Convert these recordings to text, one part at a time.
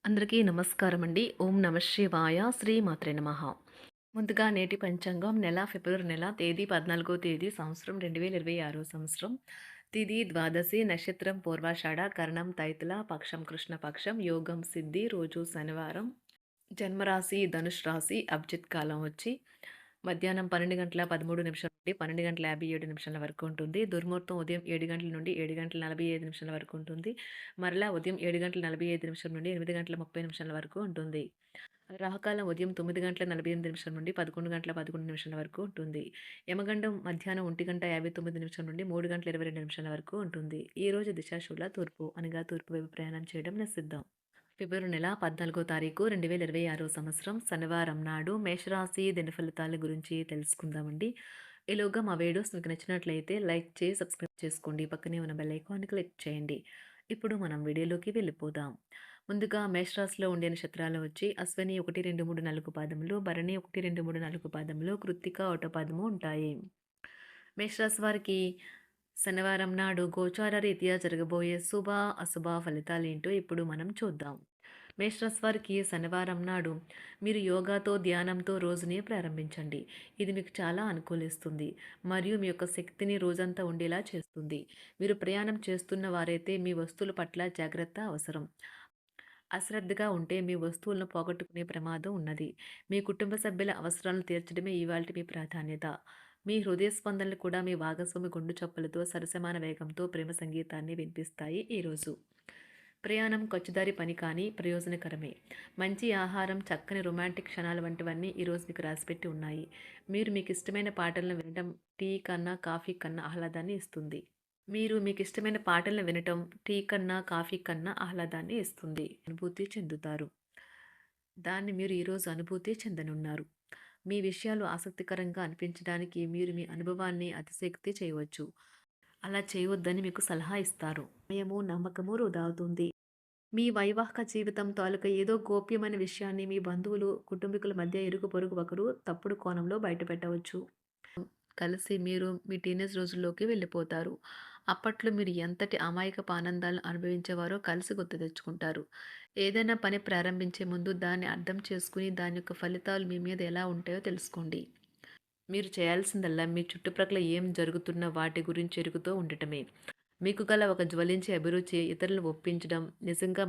అందరికీ నమస్కారం అండి. ఓం నమ శివాయ. శ్రీమాత్రే నమః. ముందుగా నేటి పంచాంగం ఫిబ్రవరి నెల తేదీ 14వ తేదీ సంవత్సరం 2026 సంవత్సరం. తిథి ద్వాదశి, నక్షత్రం పూర్వాషాఢ, కరణం తైతుల, పక్షం కృష్ణపక్షం, యోగం సిద్ధి, రోజు శనివారం. జన్మరాశి ధనుష్ రాశి. అభిజిత్ కాలం వచ్చి మధ్యాహ్నం 12:13 నుండి 12:57 వరకు ఉంటుంది. దుర్ముహూర్తం ఉదయం 7 గంటల నుండి 7:45 వరకు ఉంటుంది. మరలా ఉదయం 7:45 నుండి 8:30 వరకు ఉంటుంది. రాహుకాలం ఉదయం 9:48 నుండి 11:11 వరకు ఉంటుంది. యమగండం మధ్యాహ్నం 1:59 నుండి 3:22 వరకు ఉంటుంది. ఈ రోజు దిశాశూల తూర్పు అనగా తూర్పు వైపు ప్రయాణం చేయడం నిషిద్ధం. ఫిబ్రవరి నెల 14వ తారీఖు 2026 సంవత్సరం శనివారం నాడు మేషరాశి దిన ఫలితాల గురించి తెలుసుకుందామండి. ఈలోగా మా వీడియోస్ మీకు నచ్చినట్లయితే లైక్ చేసి సబ్స్క్రైబ్ చేసుకోండి. పక్కనే ఉన్న బెల్ ఐకాన్ని క్లిక్ చేయండి. ఇప్పుడు మనం వీడియోలోకి వెళ్ళిపోదాం. ముందుగా మేషరాశిలో ఉండే నక్షత్రాలు వచ్చి అశ్విని 1, 2, 3, 4 పాదములు, భరణి 1, 2, 3, 4 పాదములు, కృత్తిక 1 పాదము ఉంటాయి. మేషరాశి వారికి శనివారం నాడు గోచార రీత్యా జరగబోయే శుభ అశుభ ఫలితాలేంటో ఇప్పుడు మనం చూద్దాం. మేషరాశి వారికి శనివారం నాడు మీరు యోగాతో ధ్యానంతో రోజుని ప్రారంభించండి. ఇది మీకు చాలా అనుకూలిస్తుంది మరియు మీ యొక్క శక్తిని రోజంతా ఉండేలా చేస్తుంది. మీరు ప్రయాణం చేస్తున్న వారైతే మీ వస్తువుల పట్ల జాగ్రత్త అవసరం. అశ్రద్ధగా ఉంటే మీ వస్తువులను పోగొట్టుకునే ప్రమాదం ఉన్నది. మీ కుటుంబ సభ్యుల అవసరాలను తీర్చడమే ఇవాల్టి మీ ప్రాధాన్యత. మీ హృదయ స్పందనలు కూడా మీ భాగస్వామి గుండు చప్పులతో సరసమాన వేగంతో ప్రేమ సంగీతాన్ని వినిపిస్తాయి ఈరోజు. ప్రయాణం ఖర్చుదారి పని కానీ ప్రయోజనకరమే. మంచి ఆహారం, చక్కని రొమాంటిక్ క్షణాలు వంటివన్నీ ఈరోజు మీకు రాసిపెట్టి ఉన్నాయి. మీరు మీకు ఇష్టమైన పాటలను వినడం టీ కన్నా కాఫీ కన్నా ఆహ్లాదాన్ని ఇస్తుంది. మీరు మీకు ఇష్టమైన పాటలను వినటం టీ కన్నా కాఫీ కన్నా ఆహ్లాదాన్ని ఇస్తుంది. అనుభూతి చెందుతారు. దాన్ని మీరు ఈరోజు అనుభూతి చెందనున్నారు. మీ విషయాలు ఆసక్తికరంగా అనిపించడానికి మీరు మీ అనుభవాన్ని అతిశయోక్తి చేయవచ్చు. అలా చేయవద్దని మీకు సలహా ఇస్తారు. సమయము, నమ్మకము వృధా అవుతుంది. మీ వైవాహిక జీవితం తాలూకా ఏదో గోప్యమైన విషయాన్ని మీ బంధువులు, కుటుంబీకుల మధ్య ఇరుగు పొరుగు ఒకరు తప్పుడు కోణంలో బయటపెట్టవచ్చు. కలిసి మీరు మీ టీనేజ్ రోజుల్లోకి వెళ్ళిపోతారు. అప్పట్లో మీరు ఎంతటి అమాయకపు ఆనందాలను అనుభవించేవారో కలిసి గుర్తు తెచ్చుకుంటారు. ఏదైనా పని ప్రారంభించే ముందు దాన్ని అర్థం చేసుకుని దాని యొక్క ఫలితాలు మీ మీద ఎలా ఉంటాయో తెలుసుకోండి. మీరు చేయాల్సిందల్లా మీ చుట్టుప్రక్కల ఏం జరుగుతున్న వాటి గురించి ఎరుగుతూ ఉండటమే. మీకు గల ఒక జ్వలించే అభిరుచి ఇతరులను ఒప్పించడం నిజంగా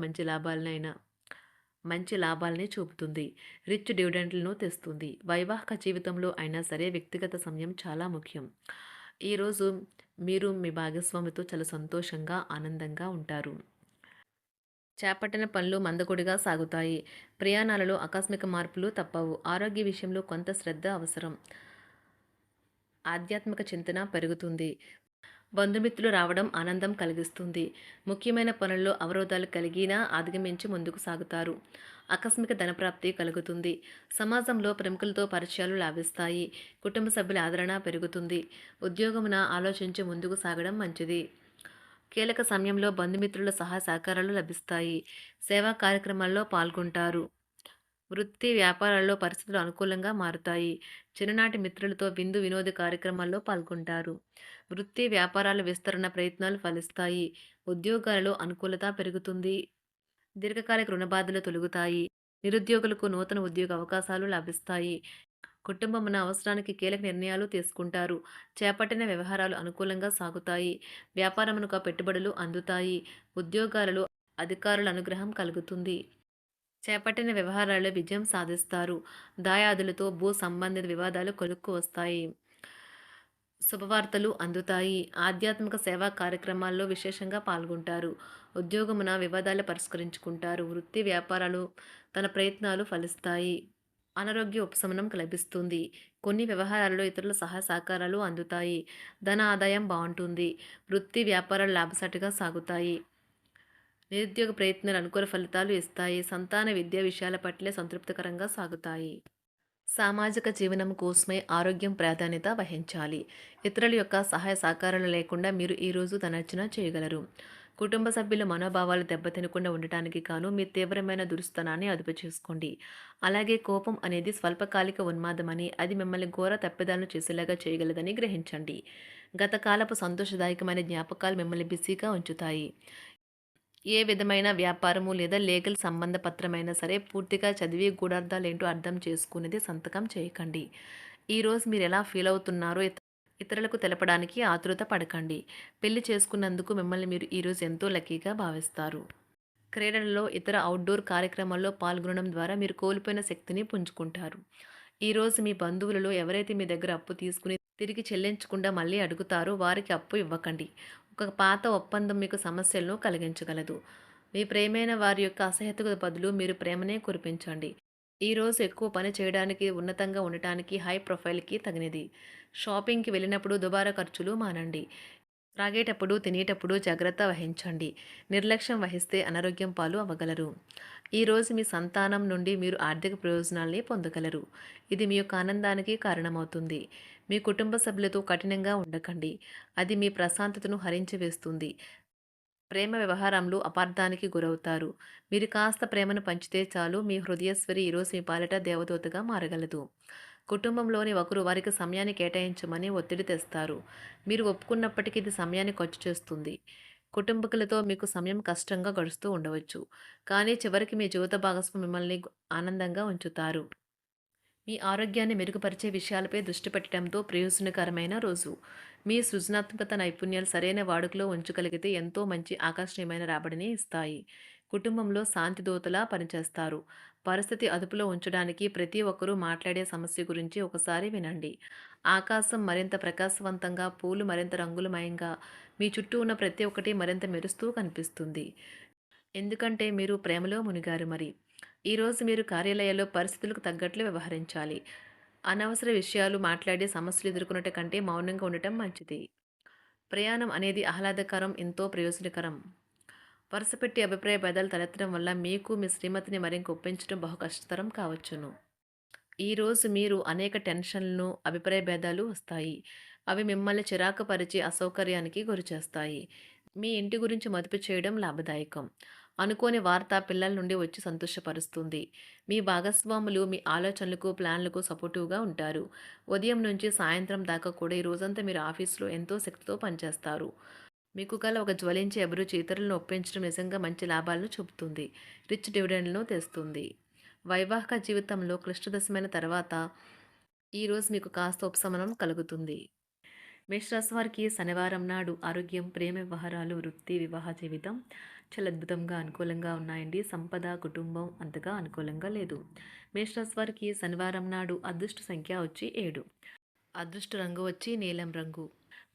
మంచి లాభాలనే చూపుతుంది. రిచ్ డివిడెండ్లను తెస్తుంది. వైవాహిక జీవితంలో అయినా సరే వ్యక్తిగత సమయం చాలా ముఖ్యం. ఈరోజు మీరు మీ భాగస్వామితో చాలా సంతోషంగా, ఆనందంగా ఉంటారు. చేపట్టిన పనులు మందకొడిగా సాగుతాయి. ప్రయాణాలలో ఆకస్మిక మార్పులు తప్పవు. ఆరోగ్య విషయంలో కొంత శ్రద్ధ అవసరం. ఆధ్యాత్మిక చింతన పెరుగుతుంది. బంధుమిత్రులు రావడం ఆనందం కలిగిస్తుంది. ముఖ్యమైన పనుల్లో అవరోధాలు కలిగినా అధిగమించి ముందుకు సాగుతారు. ఆకస్మిక ధనప్రాప్తి కలుగుతుంది. సమాజంలో ప్రముఖులతో పరిచయాలు లాభిస్తాయి. కుటుంబ సభ్యుల ఆదరణ పెరుగుతుంది. ఉద్యోగమున ఆలోచించి ముందుకు సాగడం మంచిది. కీలక సమయంలో బంధుమిత్రుల సహాయ సహకారాలు లభిస్తాయి. సేవా కార్యక్రమాల్లో పాల్గొంటారు. వృత్తి వ్యాపారాల్లో పరిస్థితులు అనుకూలంగా మారుతాయి. చిన్ననాటి మిత్రులతో విందు వినోద కార్యక్రమాల్లో పాల్గొంటారు. వృత్తి వ్యాపారాల విస్తరణ ప్రయత్నాలు ఫలిస్తాయి. ఉద్యోగాలలో అనుకూలత పెరుగుతుంది. దీర్ఘకాలిక రుణ బాధలు తొలగుతాయి. నిరుద్యోగులకు నూతన ఉద్యోగ అవకాశాలు లభిస్తాయి. కుటుంబమున అవసరానికి కీలక నిర్ణయాలు తీసుకుంటారు. చేపట్టిన వ్యవహారాలు అనుకూలంగా సాగుతాయి. వ్యాపారమునకు పెట్టుబడులు అందుతాయి. ఉద్యోగాలలో అధికారుల అనుగ్రహం కలుగుతుంది. చేపట్టిన వ్యవహారాల్లో విజయం సాధిస్తారు. దాయాదులతో భూ సంబంధిత వివాదాలు కొలుక్కు వస్తాయి. శుభవార్తలు అందుతాయి. ఆధ్యాత్మిక సేవా కార్యక్రమాల్లో విశేషంగా పాల్గొంటారు. ఉద్యోగమున వివాదాలు పరిష్కరించుకుంటారు. వృత్తి వ్యాపారాలు తన ప్రయత్నాలు ఫలిస్తాయి. అనారోగ్య ఉపశమనం లభిస్తుంది. కొన్ని వ్యవహారాల్లో ఇతరుల సహాయ సహకారాలు అందుతాయి. ధన ఆదాయం బాగుంటుంది. వృత్తి వ్యాపారాలు లాభసాటిగా సాగుతాయి. నిరుద్యోగ ప్రయత్నాలు అనుకూల ఫలితాలు ఇస్తాయి. సంతాన విద్యా విషయాల పట్లే సంతృప్తికరంగా సాగుతాయి. సామాజిక జీవనం కోసమే ఆరోగ్యం ప్రాధాన్యత వహించాలి. ఇతరుల యొక్క సహాయ సహకారాలు లేకుండా మీరు ఈరోజు ధనార్జన చేయగలరు. కుటుంబ సభ్యుల మనోభావాలు దెబ్బతినకుండా ఉండటానికి గాను మీ తీవ్రమైన దురుస్తనాన్ని అదుపు చేసుకోండి. అలాగే కోపం అనేది స్వల్పకాలిక ఉన్మాదమని, అది మిమ్మల్ని ఘోర తప్పిదాలను చేసేలాగా చేయగలదని గ్రహించండి. గత కాలపు సంతోషదాయకమైన జ్ఞాపకాలు మిమ్మల్ని బిజీగా ఉంచుతాయి. ఏ విధమైన వ్యాపారము లేదా లీగల్ సంబంధ పత్రమైనా సరే పూర్తిగా చదివి గూఢార్థాలేంటో అర్థం చేసుకునేది సంతకం చేయకండి. ఈరోజు మీరు ఎలా ఫీల్ అవుతున్నారో ఇతరులకు తెలపడానికి ఆతురత పడకండి. పెళ్లి చేసుకున్నందుకు మిమ్మల్ని మీరు ఈరోజు ఎంతో లక్కీగా భావిస్తారు. క్రీడలలో ఇతర అవుట్‌డోర్ కార్యక్రమాల్లో పాల్గొనడం ద్వారా మీరు కోల్పోయిన శక్తిని పుంజుకుంటారు. ఈరోజు మీ బంధువులలో ఎవరైతే మీ దగ్గర అప్పు తీసుకుని తిరిగి చెల్లించకుండా మళ్ళీ అడుగుతారో వారికి అప్పు ఇవ్వకండి. ఒక పాత ఒప్పందం మీకు సమస్యలను కలిగించగలదు. మీ ప్రియమైన వారి యొక్క అసహ్యతకు బదులు మీరు ప్రేమనే కురిపించండి. ఈరోజు ఎక్కువ పని చేయడానికి, ఉన్నతంగా ఉండటానికి, హై ప్రొఫైల్‌కి తగినది. షాపింగ్‌కి వెళ్ళినప్పుడు దుబారా ఖర్చులు మానండి. త్రాగేటప్పుడు, తినేటప్పుడు జాగ్రత్త వహించండి. నిర్లక్ష్యం వహిస్తే అనారోగ్యం పాలు అవ్వగలరు. ఈరోజు మీ సంతానం నుండి మీరు ఆర్థిక ప్రయోజనాల్ని పొందగలరు. ఇది మీ యొక్క ఆనందానికి కారణమవుతుంది. మీ కుటుంబ సభ్యులతో కఠినంగా ఉండకండి. అది మీ ప్రశాంతతను హరించి వేస్తుంది. ప్రేమ వ్యవహారంలో అపార్థానికి గురవుతారు. మీరు కాస్త ప్రేమను పంచితే చాలు మీ హృదయస్వరి ఈరోజు మీ పాలిట దేవదూతగా మారగలదు. కుటుంబంలోని ఒకరు వారికి సమయాన్ని కేటాయించమని ఒత్తిడి తెస్తారు. మీరు ఒప్పుకున్నప్పటికీ ఇది సమయాన్ని ఖర్చు చేస్తుంది. కుటుంబకులతో మీకు సమయం కష్టంగా గడుస్తూ ఉండవచ్చు. కానీ చివరికి మీ జీవిత భాగస్వామి మిమ్మల్ని ఆనందంగా ఉంచుతారు. మీ ఆరోగ్యాన్ని మెరుగుపరిచే విషయాలపై దృష్టి పెట్టడంతో ప్రయోజనకరమైన రోజు. మీ సృజనాత్మకత నైపుణ్యాలు సరైన వాడుకలో ఉంచగలిగితే ఎంతో మంచి ఆకర్షణీయమైన రాబడిని ఇస్తాయి. కుటుంబంలో శాంతి దూతలా పనిచేస్తారు. పరిస్థితి అదుపులో ఉంచడానికి ప్రతి ఒక్కరూ మాట్లాడే సమస్య గురించి ఒకసారి వినండి. ఆకాశం మరింత ప్రకాశవంతంగా, పూలు మరింత రంగులమయంగా, మీ చుట్టూ ఉన్న ప్రతి ఒక్కటి మరింత మెరుస్తూ కనిపిస్తుంది. ఎందుకంటే మీరు ప్రేమలో మునిగారు మరి. ఈరోజు మీరు కార్యాలయాల్లో పరిస్థితులకు తగ్గట్లు వ్యవహరించాలి. అనవసర విషయాలు మాట్లాడి సమస్యలు ఎదుర్కొనట కంటే మౌనంగా ఉండటం మంచిది. ప్రయాణం అనేది ఆహ్లాదకరం, ఎంతో ప్రయోజనకరం. వరుసపెట్టి అభిప్రాయ భేదాలు తలెత్తడం వల్ల మీకు మీ శ్రీమతిని మరింక ఒప్పించడం బహు కష్టతరం కావచ్చును. ఈరోజు మీరు అనేక టెన్షన్లను, అభిప్రాయ భేదాలు వస్తాయి. అవి మిమ్మల్ని చిరాకు పరిచి అసౌకర్యానికి గురిచేస్తాయి. మీ ఇంటి గురించి మదుపు చేయడం లాభదాయకం. అనుకోని వార్త పిల్లల నుండి వచ్చి సంతోషపరుస్తుంది. మీ భాగస్వాములు మీ ఆలోచనలకు, ప్లాన్లకు సపోర్టివ్‌గా ఉంటారు. ఉదయం నుంచి సాయంత్రం దాకా కూడా ఈ రోజంతా మీరు ఆఫీస్‌లో ఎంతో శక్తితో పనిచేస్తారు. మీకు గల ఒక జ్వలించే అభిరుచి ఇతరులను ఒప్పించడం నిజంగా మంచి లాభాలను చూపుతుంది. రిచ్ డివిడెండ్‌లను తెస్తుంది. వైవాహిక జీవితంలో క్లిష్టదశమైన తర్వాత ఈరోజు మీకు కాస్త ఉపశమనం కలుగుతుంది. మేషరాశి వారికి శనివారం నాడు ఆరోగ్యం, ప్రేమ వ్యవహారాలు, వృత్తి, వివాహ జీవితం చాలా అద్భుతంగా అనుకూలంగా ఉన్నాయండి. సంపద, కుటుంబం అంతగా అనుకూలంగా లేదు. మేషరాశి వారికి శనివారం నాడు అదృష్ట సంఖ్య వచ్చి 7. అదృష్ట రంగు వచ్చి నీలం రంగు.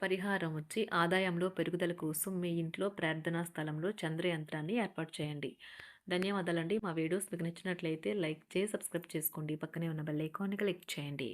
పరిహారం వచ్చి ఆదాయంలో పెరుగుదల కోసం మీ ఇంట్లో ప్రార్థనా స్థలంలో చంద్ర యంత్రాన్ని ఏర్పాటు చేయండి. ధన్యవాదాలండి. మా వీడియోస్ మీకు నచ్చినట్లయితే లైక్ చేసి సబ్స్క్రైబ్ చేసుకోండి. పక్కనే ఉన్న బెల్ ఐకాన్ని క్లిక్ చేయండి.